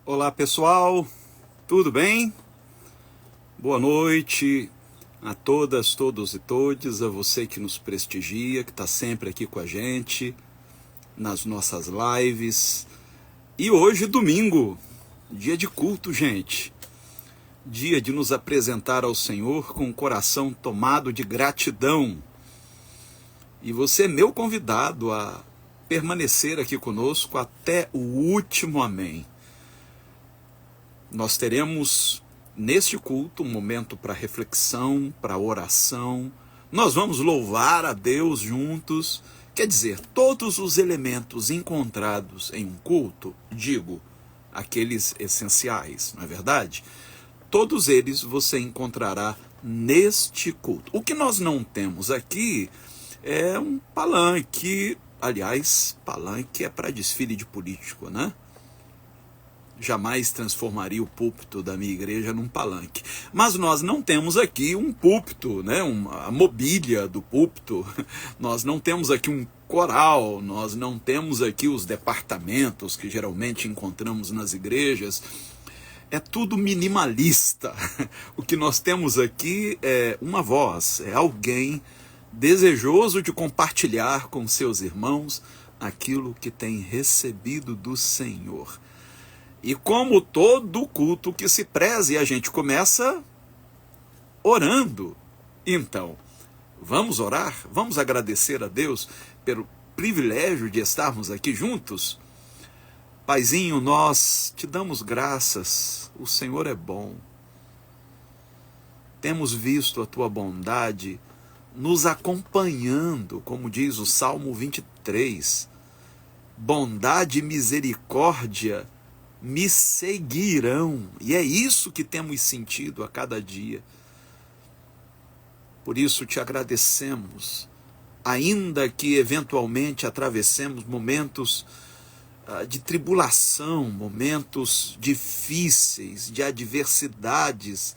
Olá pessoal, tudo bem? Boa noite a todas, todos e todes, a você que nos prestigia, que está sempre aqui com a gente, nas nossas lives. E hoje, domingo, dia de culto, gente. Dia de nos apresentar ao Senhor com o coração tomado de gratidão. E você é meu convidado a permanecer aqui conosco até o último amém. Nós teremos neste culto um momento para reflexão, para oração. Nós vamos louvar a Deus juntos. Quer dizer, todos os elementos encontrados em um culto, digo, aqueles essenciais, não é verdade? Todos eles você encontrará neste culto. O que nós não temos aqui é um palanque. Aliás, palanque é para desfile de político, né? Jamais transformaria o púlpito da minha igreja num palanque. Mas nós não temos aqui um púlpito, né? A mobília do púlpito. Nós não temos aqui um coral, nós não temos aqui os departamentos que geralmente encontramos nas igrejas. É tudo minimalista. O que nós temos aqui é uma voz, é alguém desejoso de compartilhar com seus irmãos aquilo que tem recebido do Senhor. E como todo culto que se preze, a gente começa orando. Então, vamos orar? Vamos agradecer a Deus pelo privilégio de estarmos aqui juntos? Paizinho, nós te damos graças, o Senhor é bom. Temos visto a tua bondade nos acompanhando, como diz o Salmo 23. Bondade e misericórdia me seguirão. E é isso que temos sentido a cada dia. Por isso te agradecemos, ainda que eventualmente atravessemos momentos de tribulação, momentos difíceis, de adversidades.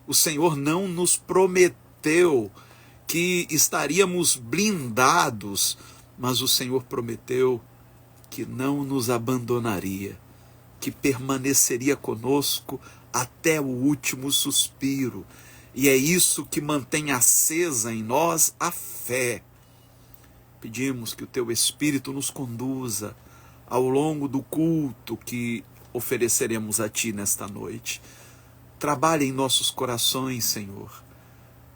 O Senhor não nos prometeu que estaríamos blindados, mas o Senhor prometeu que não nos abandonaria, que permaneceria conosco até o último suspiro. E é isso que mantém acesa em nós a fé. Pedimos que o teu Espírito nos conduza ao longo do culto que ofereceremos a ti nesta noite. Trabalhe em nossos corações, Senhor,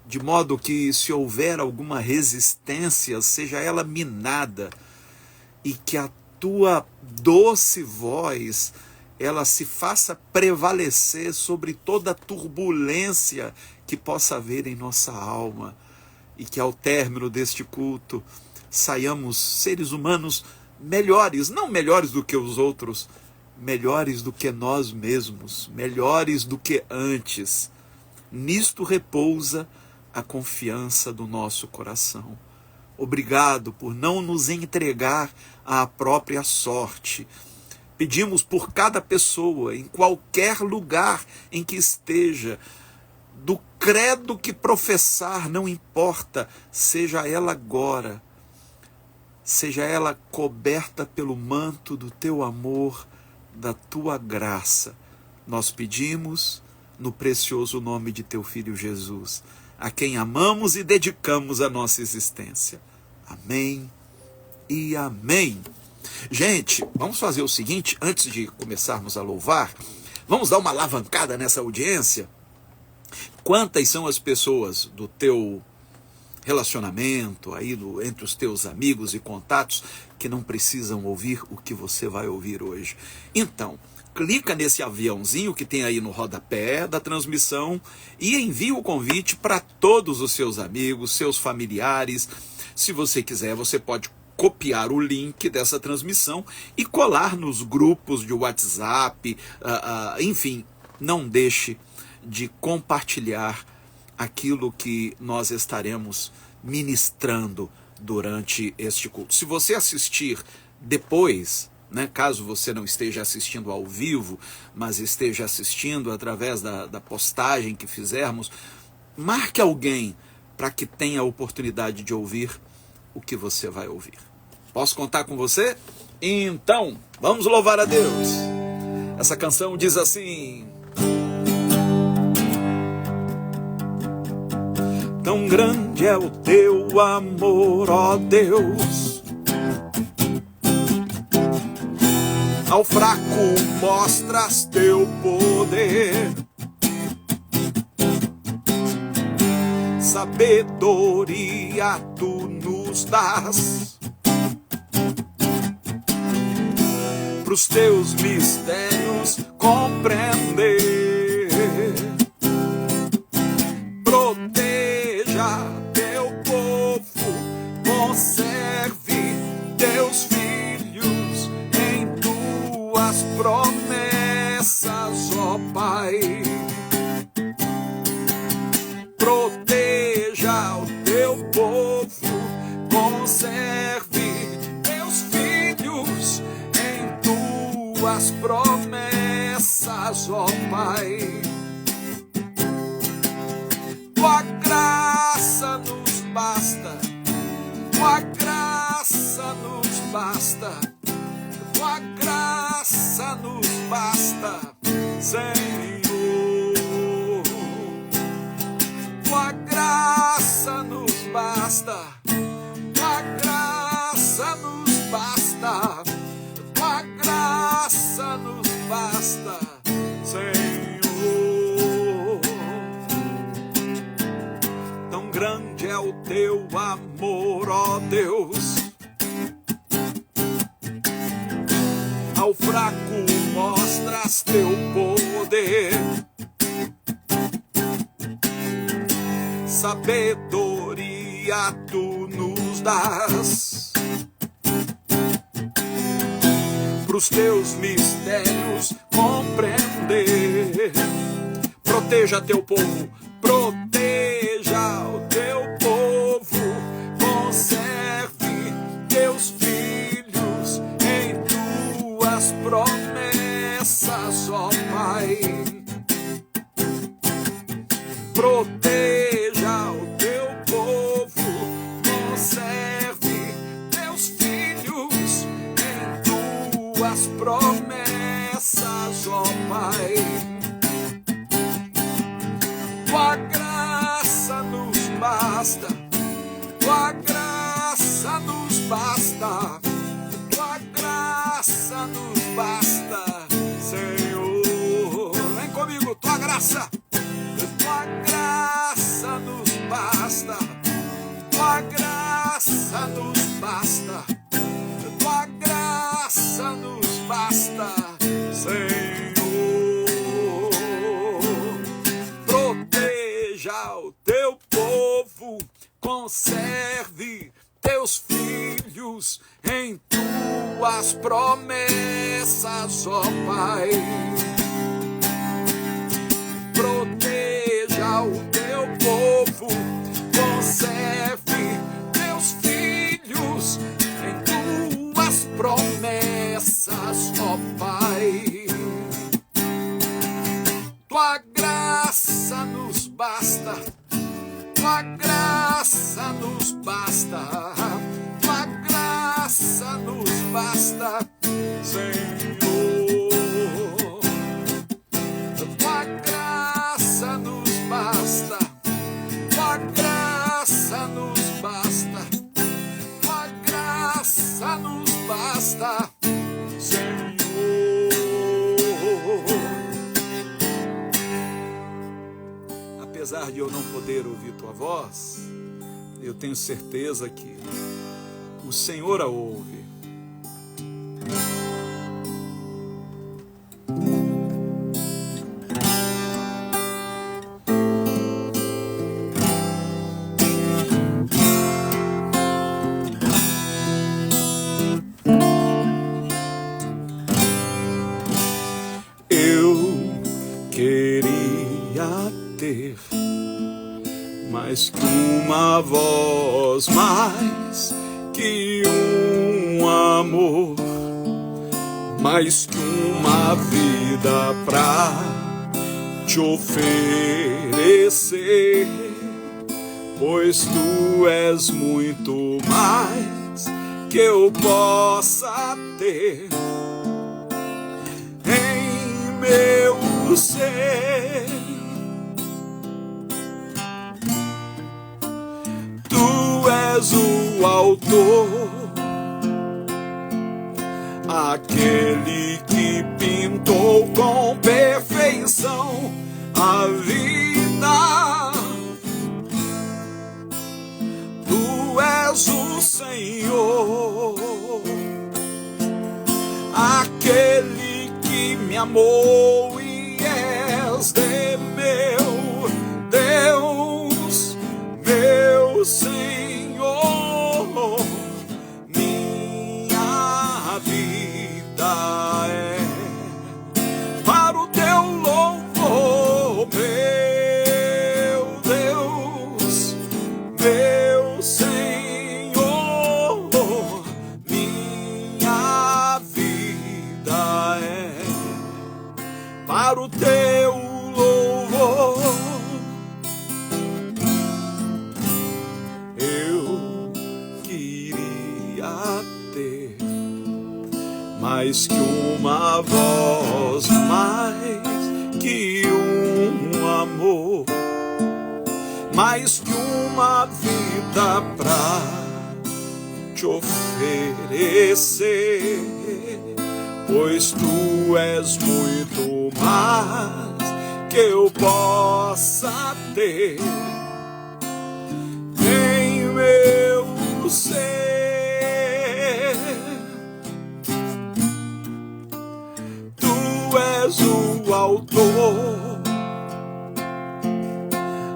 de modo que, se houver alguma resistência, seja ela minada, e que a tua doce voz ela se faça prevalecer sobre toda a turbulência que possa haver em nossa alma, e que ao término deste culto saiamos seres humanos melhores, não melhores do que os outros, melhores do que nós mesmos, melhores do que antes. Nisto repousa a confiança do nosso coração. Obrigado por não nos entregar à própria sorte. Pedimos por cada pessoa, em qualquer lugar em que esteja, do credo que professar, não importa, seja ela agora, seja ela coberta pelo manto do teu amor, da tua graça. Nós pedimos no precioso nome de teu Filho Jesus, a quem amamos e dedicamos a nossa existência. Amém e amém. Gente, vamos fazer o seguinte, antes de começarmos a louvar, vamos dar uma alavancada nessa audiência. Quantas são as pessoas do teu relacionamento, aí entre os teus amigos e contatos, que não precisam ouvir o que você vai ouvir hoje? Então, clica nesse aviãozinho que tem aí no rodapé da transmissão e envia o convite para todos os seus amigos, seus familiares. Se você quiser, você pode copiar o link dessa transmissão e colar nos grupos de WhatsApp, enfim, não deixe de compartilhar aquilo que nós estaremos ministrando durante este culto. Se você assistir depois, né, caso você não esteja assistindo ao vivo, mas esteja assistindo através da postagem que fizermos, marque alguém para que tenha a oportunidade de ouvir o que você vai ouvir. Posso contar com você? Então, vamos louvar a Deus. Essa canção diz assim: tão grande é o teu amor, ó Deus, ao fraco mostras teu poder. Sabedoria tu nos dás, pros teus mistérios compreender. Proteja teu povo, conserve teus filhos em tuas promessas, ó Pai. Proteja o teu povo, conserve teus filhos em tuas promessas, ó Pai. Tua graça nos basta, tua graça nos basta, tua graça nos basta, Senhor. Tua graça nos basta, tua graça nos basta, tua graça nos basta, Senhor. Tão grande é o teu amor, ó Deus, ao fraco mostras teu poder. Sabedoria tu nos dás, pros teus mistérios compreender. Proteja teu povo, proteja o teu povo, conserve teus filhos em tuas promessas, ó Pai. Proteja o teu povo, conserve teus filhos em tuas promessas, ó Pai. Tua graça nos basta, tua graça nos basta, tua graça nos basta, Senhor. Vem comigo, tua graça. Tua graça nos basta, tua graça nos basta, tua graça nos basta, Senhor. Proteja o teu povo, conserve teus filhos em tuas promessas, ó Pai. Proteja o teu povo, conserve teus filhos em tuas promessas, ó Pai. Tua graça nos basta, tua graça nos basta, tua graça nos basta, Senhor. Tua graça nos basta, tua graça nos basta, tua graça nos basta, Senhor. Apesar de eu não poder ouvir tua voz, eu tenho certeza que o Senhor a ouve. Mais que uma voz, mais que um amor, mais que uma vida pra te oferecer, pois tu és muito mais que eu possa ter. Em ser. Tu és o autor, aquele que pintou com perfeição a vida. Tu és o Senhor, aquele que me amou e és de meu Deus, meu Senhor. Minha vida é para o teu louvor, meu Deus, meu Senhor. Minha vida é para o teu louvor. Eu queria ter mais que uma voz, mais que um amor, mais que uma vida pra te oferecer, pois tu és muito mais que eu possa ter em meu ser. Tu és o autor,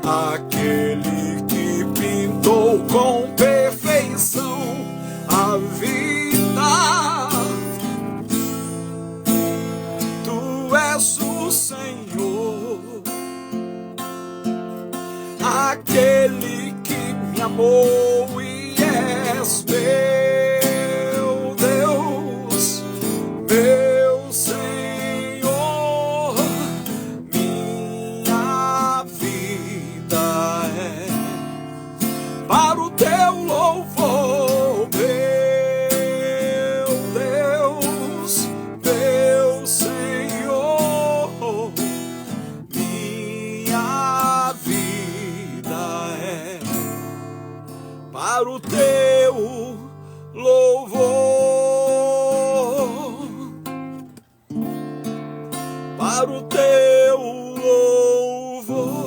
aquele que pintou com perfeição a vida. Tu és o Senhor, aquele que me amou e és meu Deus, meu Senhor. Minha vida é para o teu louvor, meu Deus, meu Senhor. Minha vida é para o teu louvor, para o teu louvor.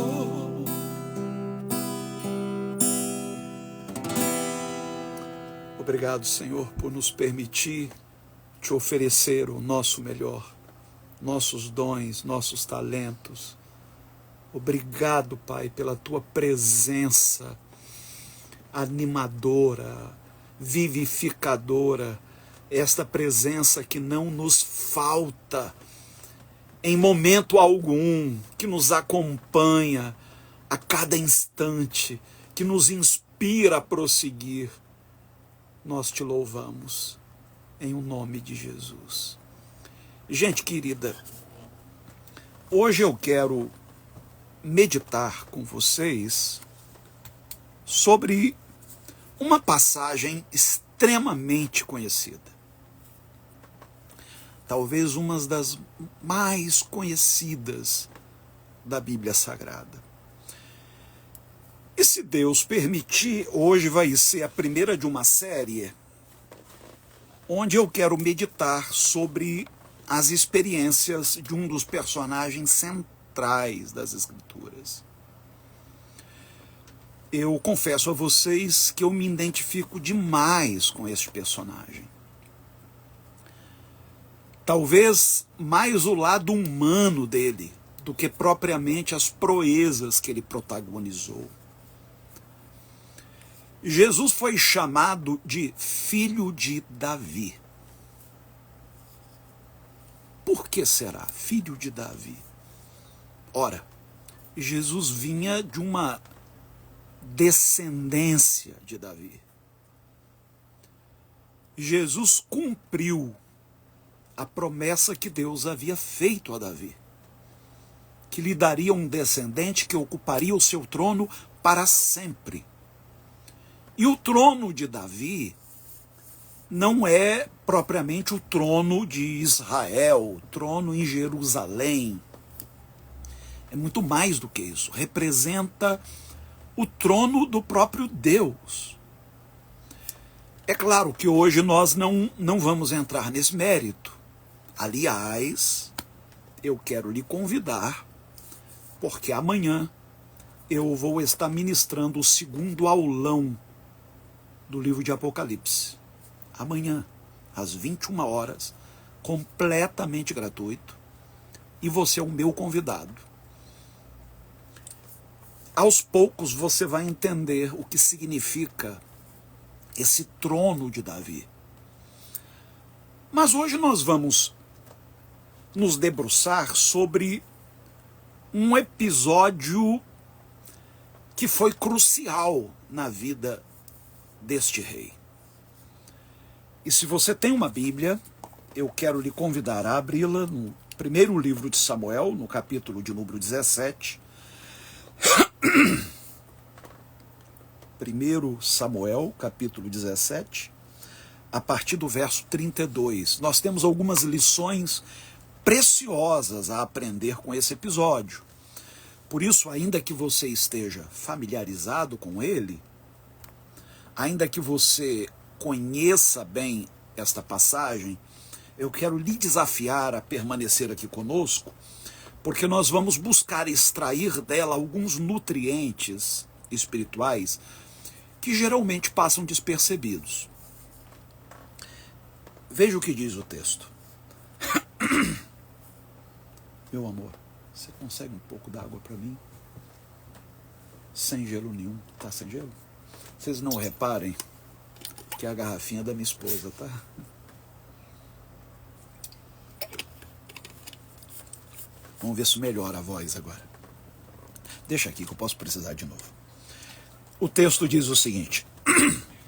Obrigado, Senhor, por nos permitir te oferecer o nosso melhor, nossos dons, nossos talentos. Obrigado, Pai, pela tua presença animadora, vivificadora, esta presença que não nos falta em momento algum, que nos acompanha a cada instante, que nos inspira a prosseguir. Nós te louvamos em o nome de Jesus. Gente querida, hoje eu quero meditar com vocês sobre uma passagem extremamente conhecida. Talvez uma das mais conhecidas da Bíblia Sagrada. E se Deus permitir, hoje vai ser a primeira de uma série onde eu quero meditar sobre as experiências de um dos personagens centrais das Escrituras. Eu confesso a vocês que eu me identifico demais com este personagem. Talvez mais o lado humano dele do que propriamente as proezas que ele protagonizou. Jesus foi chamado de filho de Davi. Por que será filho de Davi? Ora, Jesus vinha de uma descendência de Davi. Jesus cumpriu a promessa que Deus havia feito a Davi, que lhe daria um descendente que ocuparia o seu trono para sempre. E o trono de Davi não é propriamente o trono de Israel, o trono em Jerusalém. É muito mais do que isso. Representa o trono do próprio Deus. É claro que hoje nós não vamos entrar nesse mérito. Aliás, eu quero lhe convidar, porque amanhã eu vou estar ministrando o segundo aulão do livro de Apocalipse. Amanhã, às 21 horas, completamente gratuito, e você é o meu convidado. Aos poucos você vai entender o que significa esse trono de Davi. Mas hoje nós vamos nos debruçar sobre um episódio que foi crucial na vida deste rei. E se você tem uma Bíblia, eu quero lhe convidar a abri-la no primeiro livro de Samuel, no capítulo de número 17. 1 Samuel, capítulo 17, a partir do verso 32. Nós temos algumas lições preciosas a aprender com esse episódio. Por isso, ainda que você esteja familiarizado com ele, ainda que você conheça bem esta passagem, eu quero lhe desafiar a permanecer aqui conosco, porque nós vamos buscar extrair dela alguns nutrientes espirituais que geralmente passam despercebidos. Veja o que diz o texto. Meu amor, você consegue um pouco d'água para mim? Sem gelo nenhum. Tá sem gelo? Vocês não reparem que é a garrafinha da minha esposa, tá? Vamos ver se melhora a voz agora. Deixa aqui que eu posso precisar de novo. O texto diz o seguinte: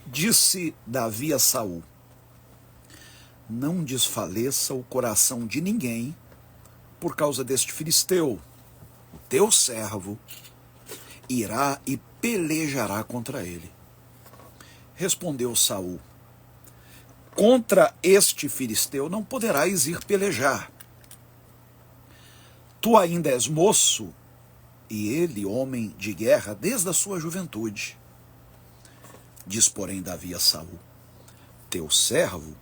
disse Davi a Saul: não desfaleça o coração de ninguém por causa deste filisteu. O teu servo irá e pelejará contra ele. Respondeu Saul: contra este filisteu não poderás ir pelejar. Tu ainda és moço, e ele homem de guerra desde a sua juventude. Diz, porém, Davi a Saul: teu servo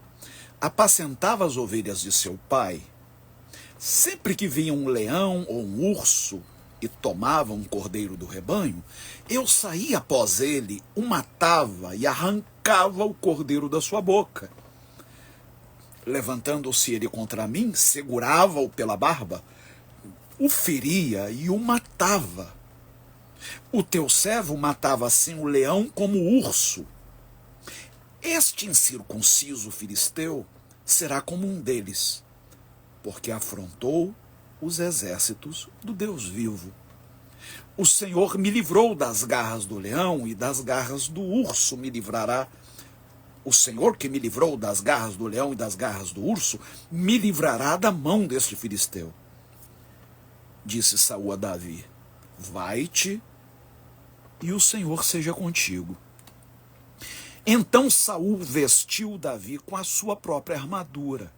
apacentava as ovelhas de seu pai. Sempre que vinha um leão ou um urso e tomava um cordeiro do rebanho, eu saía após ele, o matava e arrancava o cordeiro da sua boca. Levantando-se ele contra mim, segurava-o pela barba, o feria e o matava. O teu servo matava assim o leão como o urso. Este incircunciso filisteu será como um deles, porque afrontou os exércitos do Deus vivo. O Senhor me livrou das garras do leão e das garras do urso me livrará. O Senhor que me livrou das garras do leão e das garras do urso me livrará da mão deste filisteu. Disse Saul a Davi: vai-te e o Senhor seja contigo. Então Saul vestiu Davi com a sua própria armadura,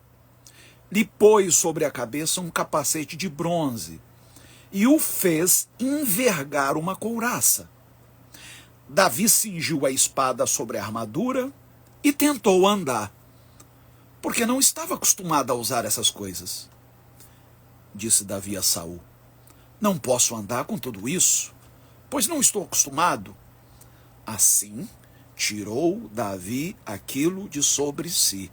lhe pôs sobre a cabeça um capacete de bronze e o fez envergar uma couraça. Davi cingiu a espada sobre a armadura e tentou andar, porque não estava acostumado a usar essas coisas. Disse Davi a Saul: não posso andar com tudo isso, pois não estou acostumado. Assim, tirou Davi aquilo de sobre si.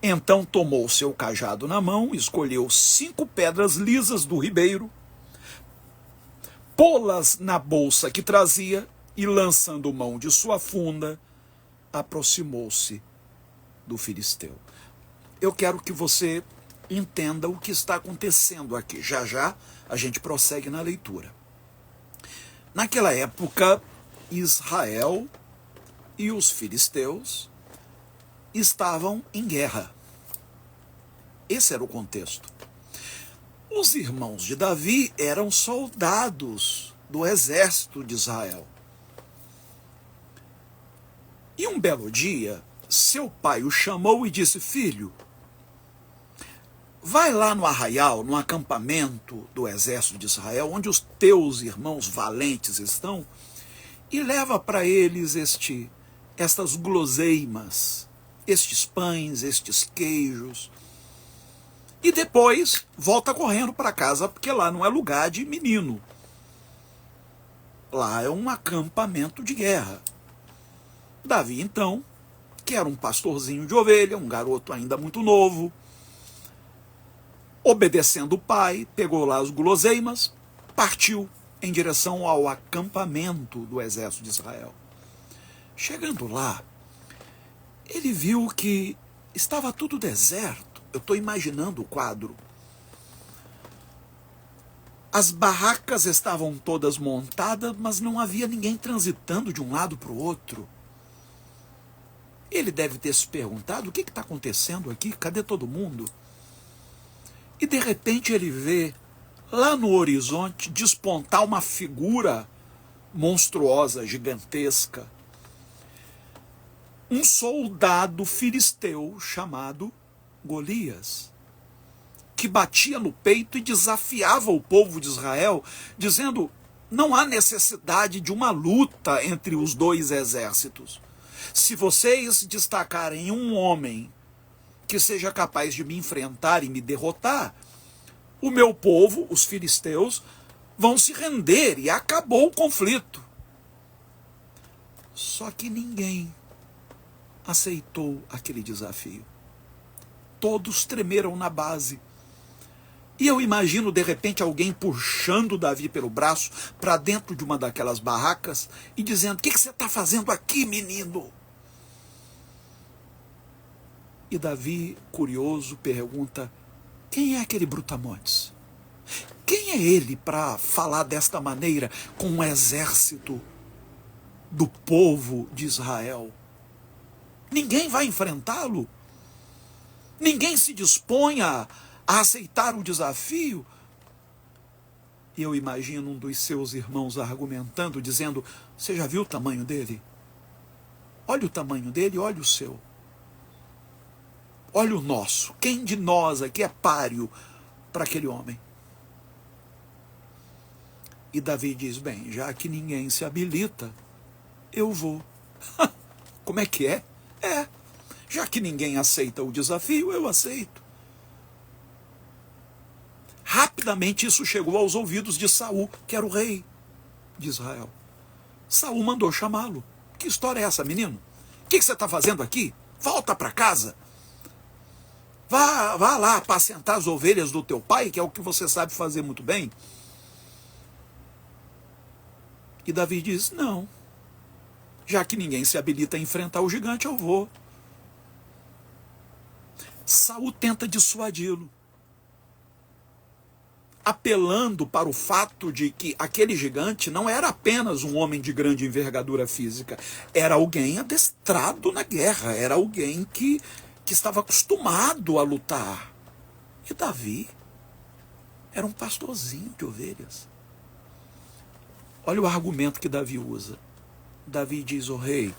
Então tomou seu cajado na mão, escolheu 5 pedras lisas do ribeiro, pô-las na bolsa que trazia e, lançando mão de sua funda, aproximou-se do filisteu. Eu quero que você entenda o que está acontecendo aqui. Já já a gente prossegue na leitura. Naquela época, Israel e os filisteus estavam em guerra. Esse era o contexto. Os irmãos de Davi eram soldados do exército de Israel. E um belo dia, seu pai o chamou e disse: filho, vai lá no arraial, no acampamento do exército de Israel, onde os teus irmãos valentes estão, e leva para eles estas guloseimas, estes pães, estes queijos, e depois volta correndo para casa, porque lá não é lugar de menino. Lá é um acampamento de guerra. Davi, então, que era um pastorzinho de ovelha, um garoto ainda muito novo, obedecendo o pai, pegou lá as guloseimas, partiu em direção ao acampamento do exército de Israel. Chegando lá, ele viu que estava tudo deserto. Eu estou imaginando o quadro. As barracas estavam todas montadas, mas não havia ninguém transitando de um lado para o outro. Ele deve ter se perguntado: o que está acontecendo aqui? Cadê todo mundo? E de repente ele vê lá no horizonte despontar uma figura monstruosa, gigantesca. Um soldado filisteu chamado Golias, que batia no peito e desafiava o povo de Israel, dizendo: não há necessidade de uma luta entre os dois exércitos. Se vocês destacarem um homem que seja capaz de me enfrentar e me derrotar, o meu povo, os filisteus, vão se render e acabou o conflito. Só que ninguém aceitou aquele desafio. Todos tremeram na base. E eu imagino, de repente, alguém puxando Davi pelo braço para dentro de uma daquelas barracas e dizendo: o que você está fazendo aqui, menino? E Davi, curioso, pergunta: quem é aquele brutamontes? Quem é ele para falar desta maneira com um exército do povo de Israel? Ninguém vai enfrentá-lo? Ninguém se dispõe a aceitar o desafio? E eu imagino um dos seus irmãos argumentando, dizendo: você já viu o tamanho dele? Olha o tamanho dele, olha o seu. Olha o nosso. Quem de nós aqui é páreo para aquele homem? E Davi diz: bem, já que ninguém se habilita, eu vou. Como é que é? Já que ninguém aceita o desafio, eu aceito. Rapidamente isso chegou aos ouvidos de Saul, que era o rei de Israel. Saul mandou chamá-lo. Que história é essa, menino? O que você está fazendo aqui? Volta para casa. Vá lá apacentar as ovelhas do teu pai, que é o que você sabe fazer muito bem. E Davi diz: não. Já que ninguém se habilita a enfrentar o gigante, eu vou. Saul tenta dissuadi-lo, apelando para o fato de que aquele gigante não era apenas um homem de grande envergadura física, era alguém adestrado na guerra, era alguém que estava acostumado a lutar. E Davi era um pastorzinho de ovelhas. Olha o argumento que Davi usa. Davi diz: ô rei,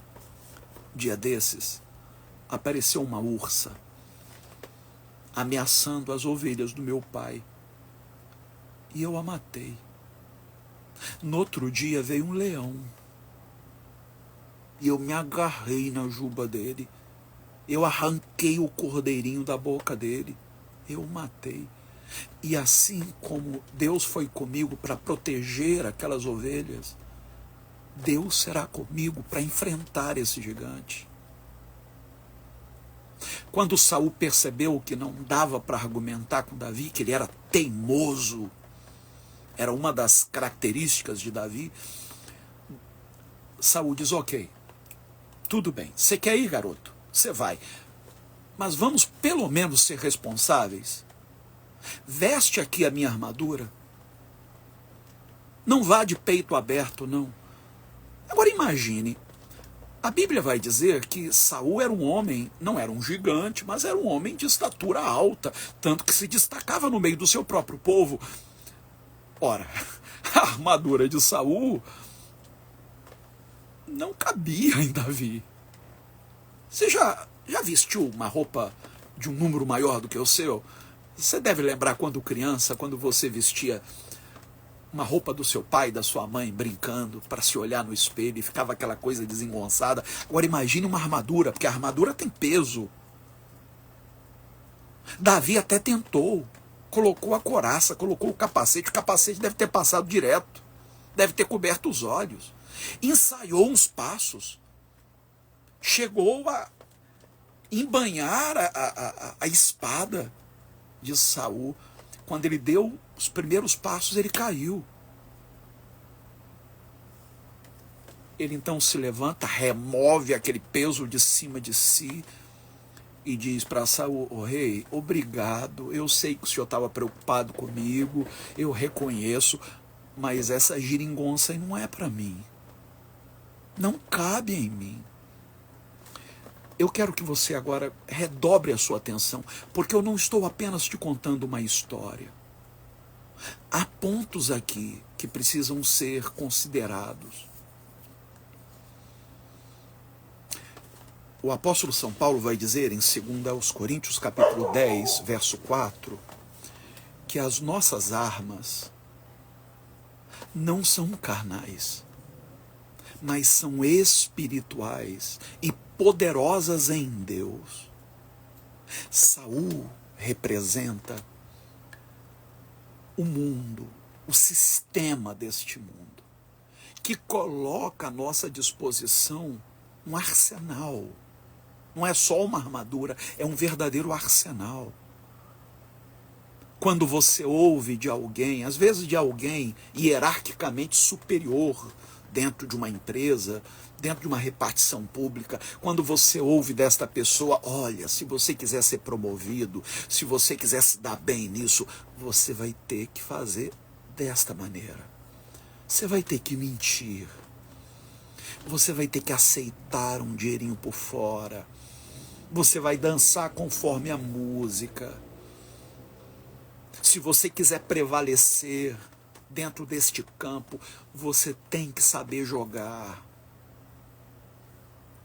dia desses, apareceu uma ursa ameaçando as ovelhas do meu pai, e eu a matei. No outro dia veio um leão, e eu me agarrei na juba dele, eu arranquei o cordeirinho da boca dele, eu o matei. E assim como Deus foi comigo para proteger aquelas ovelhas, Deus será comigo para enfrentar esse gigante. Quando Saul percebeu que não dava para argumentar com Davi, que ele era teimoso, era uma das características de Davi, Saul diz: ok, tudo bem, você quer ir, garoto? Você vai. Mas vamos pelo menos ser responsáveis. Veste aqui a minha armadura. Não vá de peito aberto, não. Agora imagine, a Bíblia vai dizer que Saul era um homem, não era um gigante, mas era um homem de estatura alta, tanto que se destacava no meio do seu próprio povo. Ora, a armadura de Saul não cabia em Davi. Você já vestiu uma roupa de um número maior do que o seu? Você deve lembrar quando criança, quando você vestia uma roupa do seu pai, da sua mãe, brincando, para se olhar no espelho e ficava aquela coisa desengonçada. Agora imagine uma armadura, porque a armadura tem peso. Davi até tentou, colocou a couraça, colocou o capacete deve ter passado direto, deve ter coberto os olhos, ensaiou uns passos, chegou a embanhar a espada de Saul. Quando ele deu os primeiros passos, ele caiu. Ele então se levanta, remove aquele peso de cima de si e diz para Saul: "Oh, rei, obrigado, eu sei que o senhor estava preocupado comigo, eu reconheço, mas essa geringonça aí não é para mim, não cabe em mim." Eu quero que você agora redobre a sua atenção, porque eu não estou apenas te contando uma história. Há pontos aqui que precisam ser considerados. O apóstolo São Paulo vai dizer em 2 Coríntios capítulo 10, verso 4, que as nossas armas não são carnais, mas são espirituais e poderosas em Deus. Saul representa o mundo, o sistema deste mundo, que coloca à nossa disposição um arsenal. Não é só uma armadura, é um verdadeiro arsenal. Quando você ouve de alguém, às vezes de alguém hierarquicamente superior dentro de uma empresa, dentro de uma repartição pública, quando você ouve desta pessoa: olha, se você quiser ser promovido, se você quiser se dar bem nisso, você vai ter que fazer desta maneira. Você vai ter que mentir. Você vai ter que aceitar um dinheirinho por fora. Você vai dançar conforme a música. Se você quiser prevalecer dentro deste campo, você tem que saber jogar.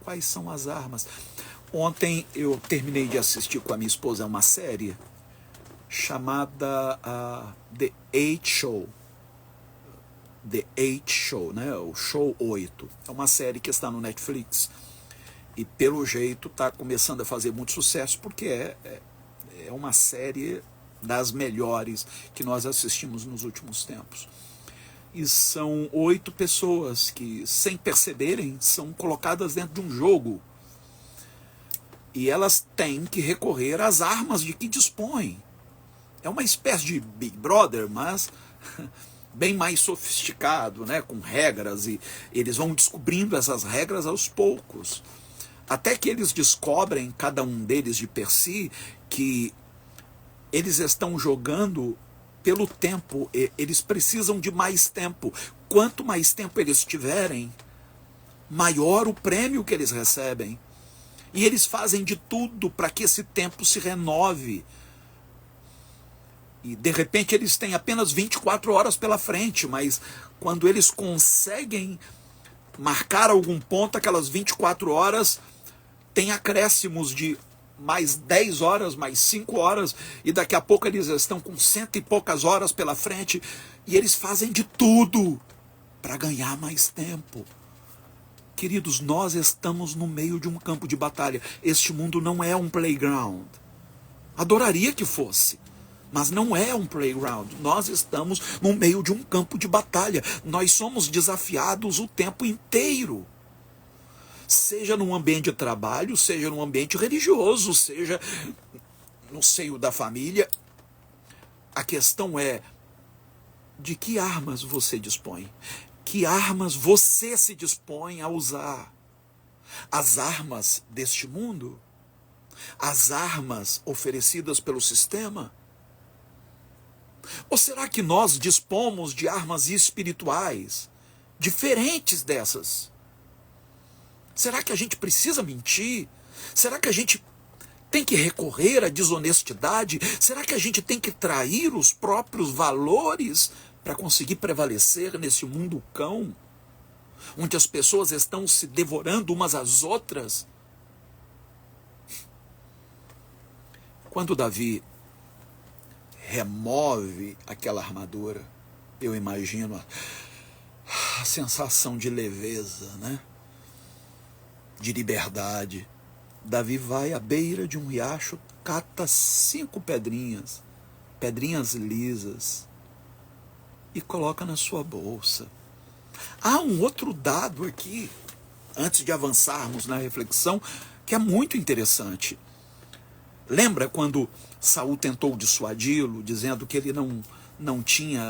Quais são as armas? Ontem eu terminei de assistir com a minha esposa uma série chamada The 8 Show. The 8 Show, né? O Show 8. É uma série que está no Netflix. E pelo jeito está começando a fazer muito sucesso, porque é uma série das melhores que nós assistimos nos últimos tempos. E são 8 pessoas que, sem perceberem, são colocadas dentro de um jogo. E elas têm que recorrer às armas de que dispõem. É uma espécie de Big Brother, mas bem mais sofisticado, né? Com regras, e eles vão descobrindo essas regras aos poucos. Até que eles descobrem, cada um deles de per si, que eles estão jogando pelo tempo, eles precisam de mais tempo. Quanto mais tempo eles tiverem, maior o prêmio que eles recebem. E eles fazem de tudo para que esse tempo se renove. E de repente eles têm apenas 24 horas pela frente, mas quando eles conseguem marcar algum ponto, aquelas 24 horas tem acréscimos de mais 10 horas, mais 5 horas, e daqui a pouco eles estão com 100 e poucas horas pela frente, e eles fazem de tudo para ganhar mais tempo. Queridos, nós estamos no meio de um campo de batalha. Este mundo não é um playground. Adoraria que fosse, mas não é um playground. Nós estamos no meio de um campo de batalha. Nós somos desafiados o tempo inteiro. Seja num ambiente de trabalho, seja num ambiente religioso, seja no seio da família. A questão é: de que armas você dispõe? Que armas você se dispõe a usar? As armas deste mundo? As armas oferecidas pelo sistema? Ou será que nós dispomos de armas espirituais diferentes dessas? Será que a gente precisa mentir? Será que a gente tem que recorrer à desonestidade? Será que a gente tem que trair os próprios valores para conseguir prevalecer nesse mundo cão, onde as pessoas estão se devorando umas às outras? Quando Davi remove aquela armadura, eu imagino a sensação de leveza, né? De liberdade. Davi vai à beira de um riacho, cata 5 pedrinhas lisas, e coloca na sua bolsa. Há um outro dado aqui, antes de avançarmos na reflexão, que é muito interessante. Lembra quando Saul tentou dissuadi-lo, dizendo que ele não tinha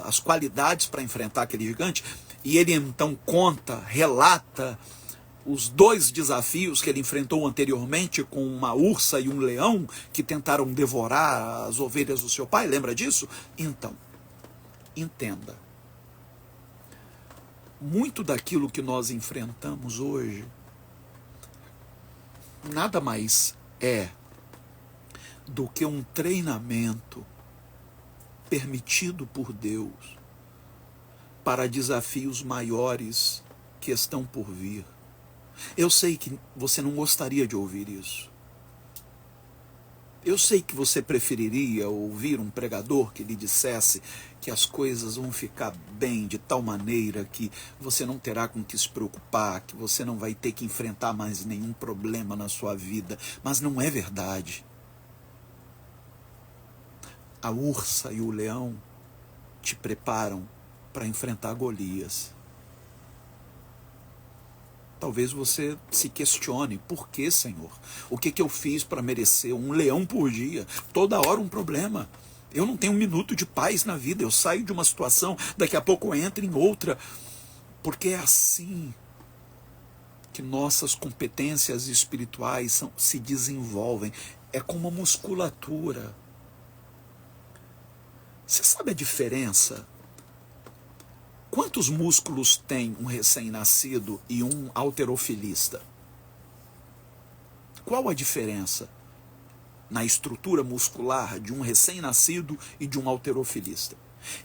as qualidades para enfrentar aquele gigante? E ele então relata os 2 desafios que ele enfrentou anteriormente com uma ursa e um leão que tentaram devorar as ovelhas do seu pai. Lembra disso? Então, entenda. Muito daquilo que nós enfrentamos hoje nada mais é do que um treinamento permitido por Deus para desafios maiores que estão por vir. Eu sei que você não gostaria de ouvir isso. Eu sei que você preferiria ouvir um pregador que lhe dissesse que as coisas vão ficar bem de tal maneira que você não terá com que se preocupar, que você não vai ter que enfrentar mais nenhum problema na sua vida. Mas não é verdade. A ursa e o leão te preparam para enfrentar Golias. Talvez você se questione, por que, Senhor? O que eu fiz para merecer um leão por dia? Toda hora um problema. Eu não tenho um minuto de paz na vida. Eu saio de uma situação, daqui a pouco eu entro em outra. Porque é assim que nossas competências espirituais se desenvolvem. É como a musculatura. Você sabe a diferença? Quantos músculos tem um recém-nascido e um halterofilista? Qual a diferença na estrutura muscular de um recém-nascido e de um halterofilista?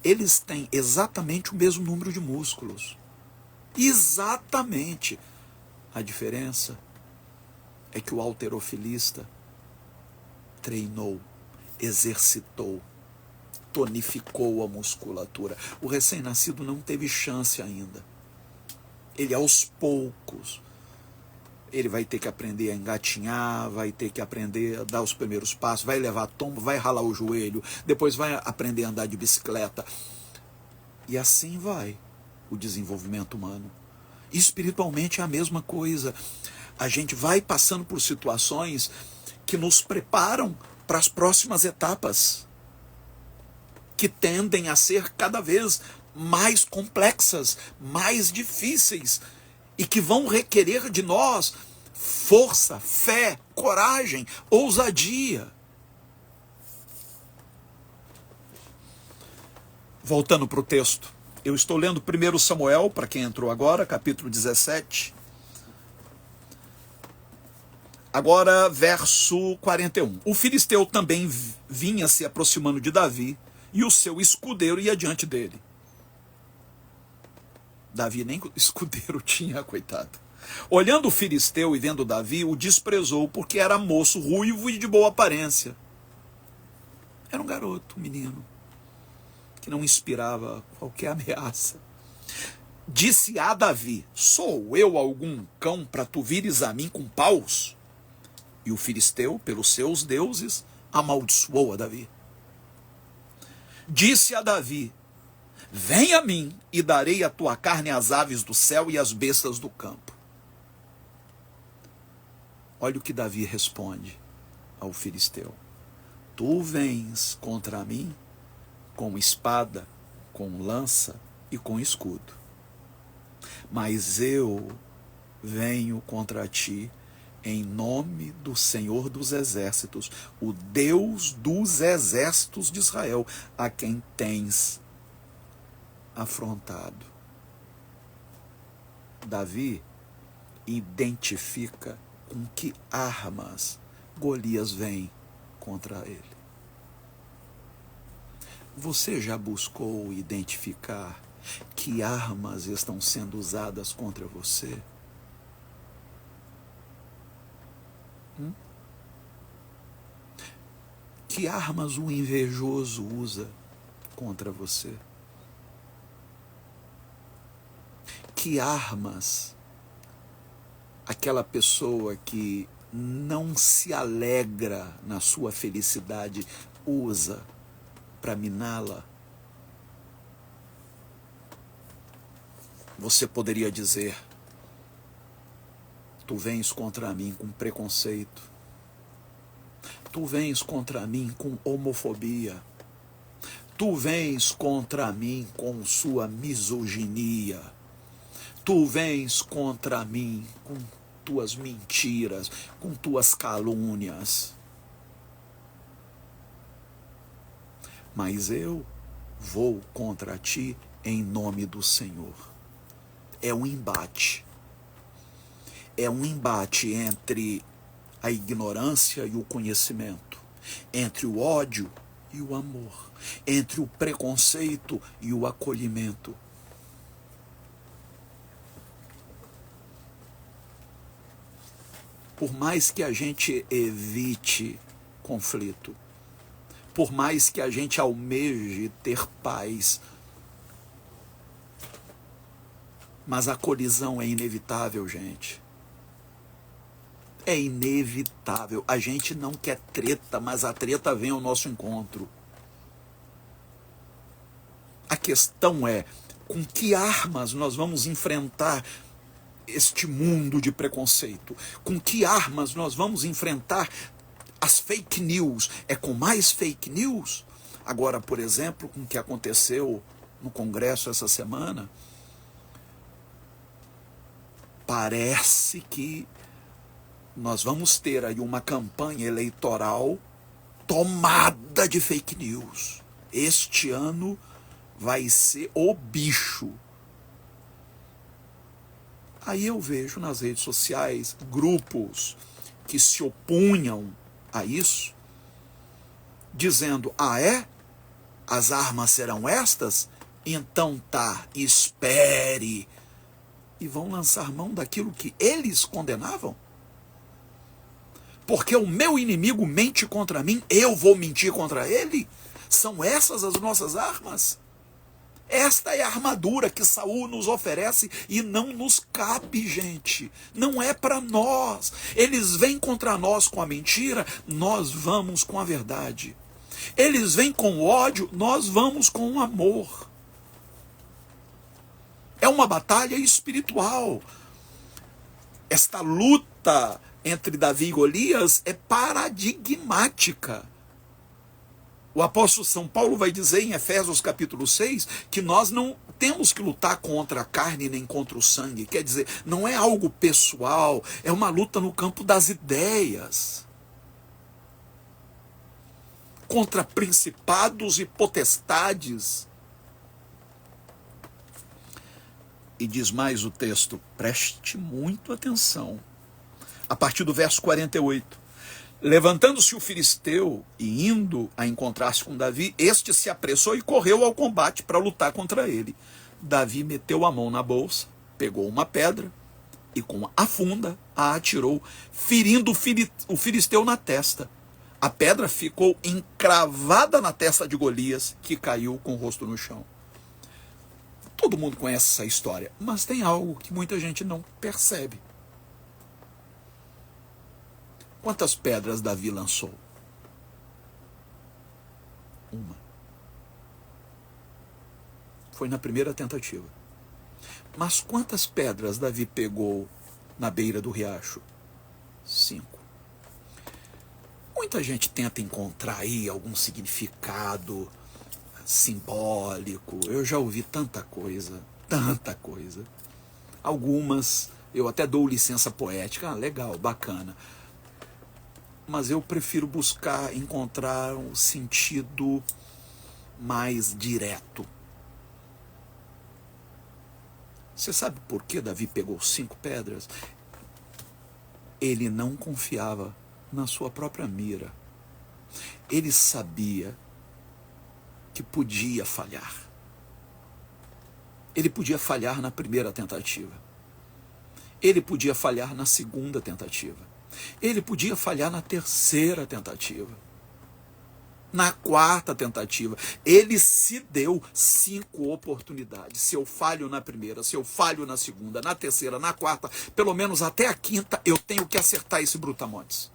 Eles têm exatamente o mesmo número de músculos. Exatamente. A diferença é que o halterofilista treinou, exercitou, tonificou a musculatura. O recém-nascido não teve chance ainda. Ele aos poucos, ele vai ter que aprender a engatinhar, vai ter que aprender a dar os primeiros passos, vai levar tombo, vai ralar o joelho, depois vai aprender a andar de bicicleta. E assim vai o desenvolvimento humano. Espiritualmente é a mesma coisa. A gente vai passando por situações que nos preparam para as próximas etapas, que tendem a ser cada vez mais complexas, mais difíceis, e que vão requerer de nós força, fé, coragem, ousadia. Voltando para o texto, eu estou lendo 1 Samuel, para quem entrou agora, capítulo 17. Agora, verso 41. O filisteu também vinha se aproximando de Davi, e o seu escudeiro ia diante dele. Davi nem escudeiro tinha, coitado. Olhando o filisteu e vendo Davi, o desprezou, porque era moço, ruivo e de boa aparência. Era um garoto, um menino, que não inspirava qualquer ameaça. Disse a Davi: sou eu algum cão para tu vires a mim com paus? E o filisteu, pelos seus deuses, amaldiçoou a Davi. Disse a Davi: vem a mim e darei a tua carne às aves do céu e às bestas do campo. Olha o que Davi responde ao filisteu: tu vens contra mim com espada, com lança e com escudo, mas eu venho contra ti em nome do Senhor dos Exércitos, o Deus dos exércitos de Israel, a quem tens afrontado. Davi identifica com que armas Golias vem contra ele. Você já buscou identificar que armas estão sendo usadas contra você? Que armas o invejoso usa contra você? Que armas aquela pessoa que não se alegra na sua felicidade usa para miná-la? Você poderia dizer: tu vens contra mim com preconceito, tu vens contra mim com homofobia, tu vens contra mim com sua misoginia, tu vens contra mim com tuas mentiras, com tuas calúnias. Mas eu vou contra ti em nome do Senhor. É um embate. É um embate entre a ignorância e o conhecimento, entre o ódio e o amor, entre o preconceito e o acolhimento. Por mais que a gente evite conflito, por mais que a gente almeje ter paz, mas a colisão é inevitável, gente. É inevitável. A gente não quer treta, mas a treta vem ao nosso encontro. A questão é, com que armas nós vamos enfrentar este mundo de preconceito? Com que armas nós vamos enfrentar as fake news? É com mais fake news? Agora, por exemplo, com o que aconteceu no Congresso essa semana, parece que nós vamos ter aí uma campanha eleitoral tomada de fake news. Este ano vai ser o bicho. Aí eu vejo nas redes sociais grupos que se opunham a isso, dizendo: ah, é? As armas serão estas? Então tá, espere. E vão lançar mão daquilo que eles condenavam? Porque o meu inimigo mente contra mim, eu vou mentir contra ele? São essas as nossas armas? Esta é a armadura que Saul nos oferece e não nos cabe, gente. Não é para nós. Eles vêm contra nós com a mentira, nós vamos com a verdade. Eles vêm com o ódio, nós vamos com o amor. É uma batalha espiritual. Esta luta entre Davi e Golias é paradigmática. O apóstolo São Paulo vai dizer em Efésios capítulo 6 que nós não temos que lutar contra a carne nem contra o sangue. Quer dizer, não é algo pessoal, é uma luta no campo das ideias. Contra principados e potestades. E diz mais o texto, preste muito atenção. A partir do verso 48. Levantando-se o filisteu e indo a encontrar-se com Davi, este se apressou e correu ao combate para lutar contra ele. Davi meteu a mão na bolsa, pegou uma pedra e com a funda a atirou, ferindo o filisteu na testa. A pedra ficou encravada na testa de Golias, que caiu com o rosto no chão. Todo mundo conhece essa história, mas tem algo que muita gente não percebe. Quantas pedras Davi lançou? Uma. Foi na primeira tentativa. Mas quantas pedras Davi pegou na beira do riacho? 5. Muita gente tenta encontrar aí algum significado simbólico. Eu já ouvi tanta coisa. Algumas eu até dou licença poética. Ah, legal, bacana. Mas eu prefiro encontrar um sentido mais direto. Você sabe por que Davi pegou 5 pedras? Ele não confiava na sua própria mira. Ele sabia que podia falhar. Ele podia falhar na primeira tentativa. Ele podia falhar na segunda tentativa. Ele podia falhar na terceira tentativa. Na quarta tentativa, ele se deu 5 oportunidades. Se eu falho na primeira, se eu falho na segunda, na terceira, na quarta, pelo menos até a quinta, eu tenho que acertar esse brutamontes.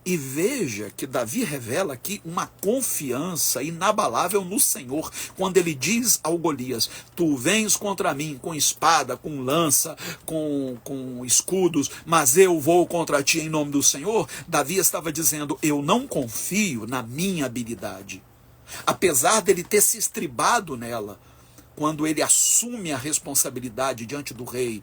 E veja que Davi revela aqui uma confiança inabalável no Senhor, quando ele diz ao Golias: tu vens contra mim com espada, com lança, com escudos, mas eu vou contra ti em nome do Senhor. Davi estava dizendo: eu não confio na minha habilidade. Apesar dele ter se estribado nela, quando ele assume a responsabilidade diante do rei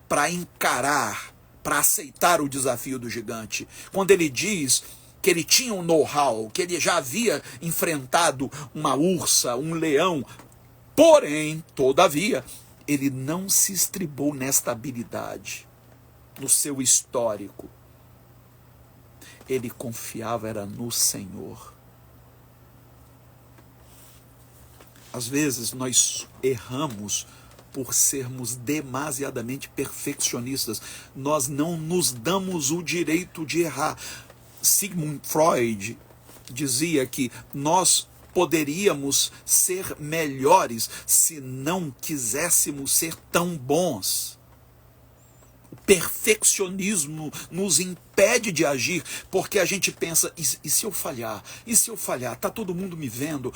para encarar, para aceitar o desafio do gigante, quando ele diz que ele tinha um know-how, que ele já havia enfrentado uma ursa, um leão, porém, todavia, ele não se estribou nesta habilidade, no seu histórico. Ele confiava era no Senhor. Às vezes nós erramos por sermos demasiadamente perfeccionistas. Nós não nos damos o direito de errar. Sigmund Freud dizia que nós poderíamos ser melhores se não quiséssemos ser tão bons. O perfeccionismo nos impede de agir, porque a gente pensa: e se eu falhar? E se eu falhar? Está todo mundo me vendo,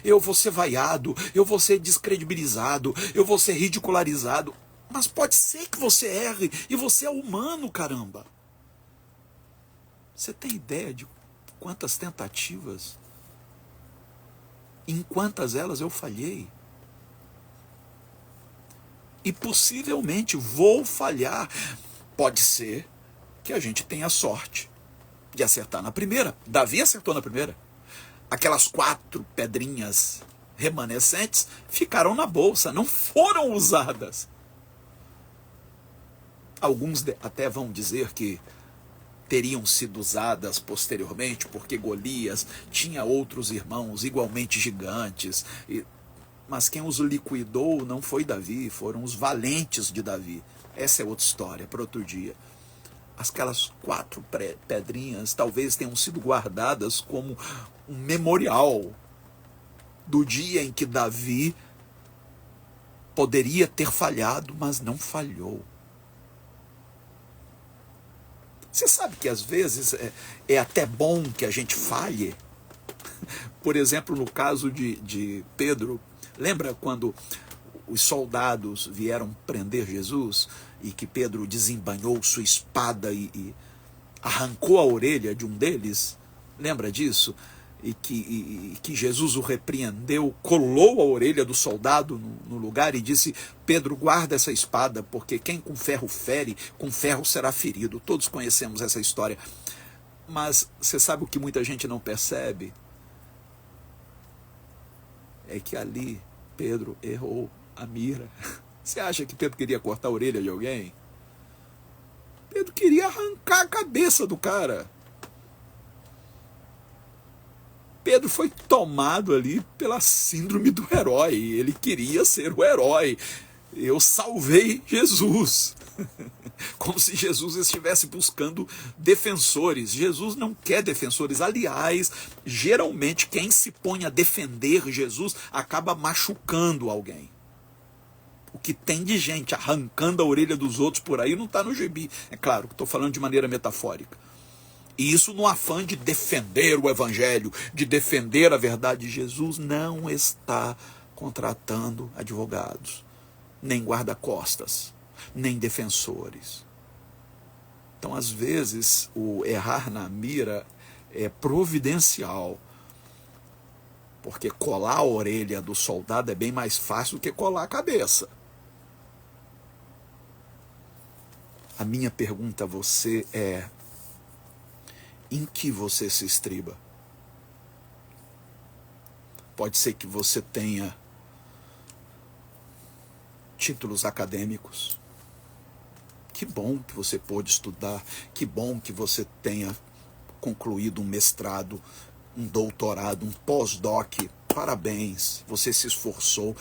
eu vou ser vaiado, eu vou ser descredibilizado, eu vou ser ridicularizado. Mas pode ser que você erre, e você é humano, caramba. Você tem ideia de quantas tentativas, em quantas elas eu falhei? E possivelmente vou falhar. Pode ser que a gente tenha sorte de acertar na primeira. Davi acertou na primeira. Aquelas 4 pedrinhas remanescentes ficaram na bolsa, não foram usadas. Alguns até vão dizer que teriam sido usadas posteriormente, porque Golias tinha outros irmãos igualmente gigantes, mas quem os liquidou não foi Davi, foram os valentes de Davi. Essa é outra história, para outro dia. Aquelas 4 pedrinhas talvez tenham sido guardadas como um memorial do dia em que Davi poderia ter falhado, mas não falhou. Você sabe que às vezes é até bom que a gente falhe? Por exemplo, no caso de Pedro, lembra quando os soldados vieram prender Jesus e que Pedro desembanhou sua espada e arrancou a orelha de um deles? Lembra disso? E que Jesus o repreendeu, colou a orelha do soldado no lugar e disse: Pedro, guarda essa espada, porque quem com ferro fere, com ferro será ferido. Todos conhecemos essa história. Mas você sabe o que muita gente não percebe? É que ali Pedro errou a mira. Você acha que Pedro queria cortar a orelha de alguém? Pedro queria arrancar a cabeça do cara. Pedro foi tomado ali pela síndrome do herói. Ele queria ser o herói. Eu salvei Jesus. Como se Jesus estivesse buscando defensores. Jesus não quer defensores. Aliás, geralmente quem se põe a defender Jesus acaba machucando alguém. O que tem de gente arrancando a orelha dos outros por aí não está no gibi. É claro que estou falando de maneira metafórica. E isso no afã de defender o evangelho, de defender a verdade. Jesus não está contratando advogados, nem guarda-costas, nem defensores. Então, às vezes, o errar na mira é providencial, porque colar a orelha do soldado é bem mais fácil do que colar a cabeça. A minha pergunta a você é: em que você se estriba? Pode ser que você tenha títulos acadêmicos. Que bom que você pôde estudar, que bom que você tenha concluído um mestrado, um doutorado, um pós-doc. Parabéns, você se esforçou,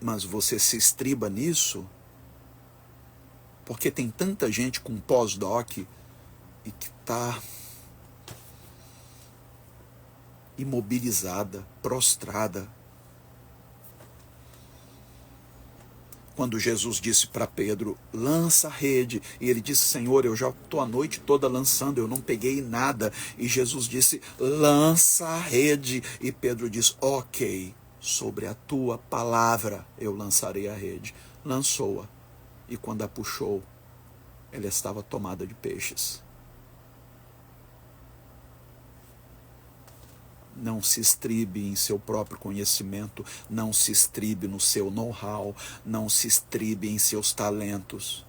mas você se estriba nisso? Porque tem tanta gente com pós-doc e que está imobilizada, prostrada. Quando Jesus disse para Pedro, lança a rede, e ele disse, Senhor, eu já estou a noite toda lançando, eu não peguei nada. E Jesus disse, lança a rede. E Pedro disse, ok, sobre a tua palavra eu lançarei a rede. Lançou-a, e quando a puxou, ela estava tomada de peixes. Não se estribe em seu próprio conhecimento, não se estribe no seu know-how, não se estribe em seus talentos.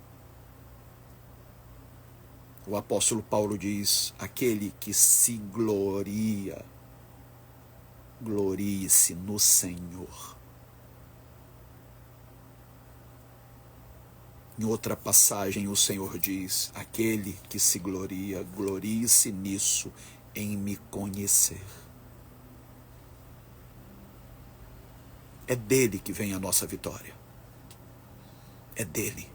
O apóstolo Paulo diz, aquele que se gloria, glorie-se no Senhor. Em outra passagem o Senhor diz, aquele que se gloria, glorie-se nisso, em me conhecer. É dele que vem a nossa vitória. É dele.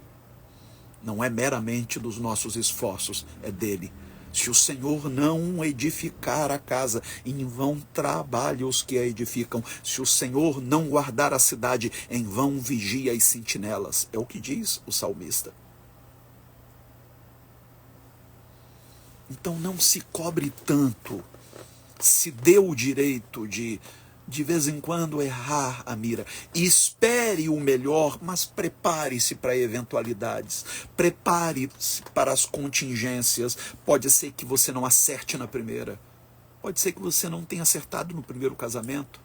Não é meramente dos nossos esforços, é dele. Se o Senhor não edificar a casa, em vão trabalham os que a edificam. Se o Senhor não guardar a cidade, em vão vigia as sentinelas. É o que diz o salmista. Então não se cobre tanto. Se dê o direito de vez em quando errar a mira. Espere o melhor, mas prepare-se para eventualidades. Prepare-se para as contingências. Pode ser que você não acerte na primeira. Pode ser que você não tenha acertado no primeiro casamento.